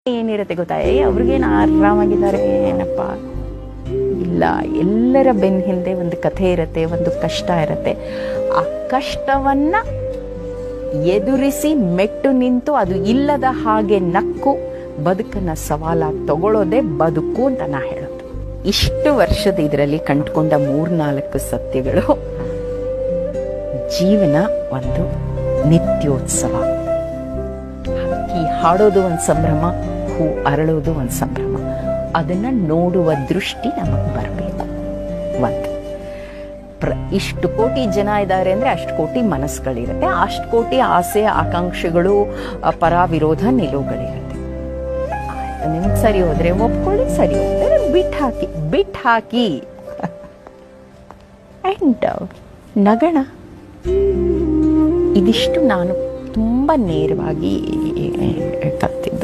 ಏನಿರುತ್ತೆ ಗೊತ್ತಾ, ಅವ್ರಿಗೇನು ಆರಾಮಾಗಿದ್ದಾರೆ ಏನಪ್ಪ, ಇಲ್ಲ. ಎಲ್ಲರ ಬೆನ್ನ ಹಿಂದೆ ಒಂದು ಕಥೆ ಇರುತ್ತೆ, ಒಂದು ಕಷ್ಟ ಇರುತ್ತೆ. ಆ ಕಷ್ಟವನ್ನ ಎದುರಿಸಿ ಮೆಟ್ಟು ನಿಂತು ಅದು ಇಲ್ಲದ ಹಾಗೆ ನಕ್ಕು ಬದುಕನ್ನ ಸವಾಲಾಗಿ ತಗೊಳ್ಳೋದೇ ಬದುಕು ಅಂತ ನಾ ಹೇಳೋದು. ಇಷ್ಟು ವರ್ಷದ ಇದರಲ್ಲಿ ಕಂಡುಕೊಂಡ 3-4 ಸತ್ಯಗಳು. ಜೀವನ ಒಂದು ನಿತ್ಯೋತ್ಸವ. ಹಕ್ಕಿ ಹಾಡೋದು ಒಂದು ಸಂಭ್ರಮ, ಹೂ ಅರಳೋದು ಒಂದು ಸಂಭ್ರಮ. ಅದನ್ನ ನೋಡುವ ದೃಷ್ಟಿ ನಮಗೆ ಬರಬೇಕು. ಒಂದು ಇಷ್ಟು ಕೋಟಿ ಜನ ಇದ್ದಾರೆ ಅಂದ್ರೆ ಅಷ್ಟು ಕೋಟಿ ಮನಸ್ಸುಗಳಿರುತ್ತೆ, ಅಷ್ಟು ಕೋಟಿ ಆಸೆ ಆಕಾಂಕ್ಷೆಗಳು, ಪರ ವಿರೋಧ ನಿಲುವುಗಳಿರುತ್ತೆ. ನಿಮ್ಗೆ ಸರಿ ಹೋದ್ರೆ ಒಪ್ಕೊಳ್ಳಿ, ಸರಿ ಹೋದ್ರೆ ಬಿಟ್ಟು ಹಾಕಿ ಅಂಡ್ ನಗಣ. ಇದಿಷ್ಟು ನಾನು ತುಂಬ ನೇರವಾಗಿ ಕಲ್ತೀನಿ.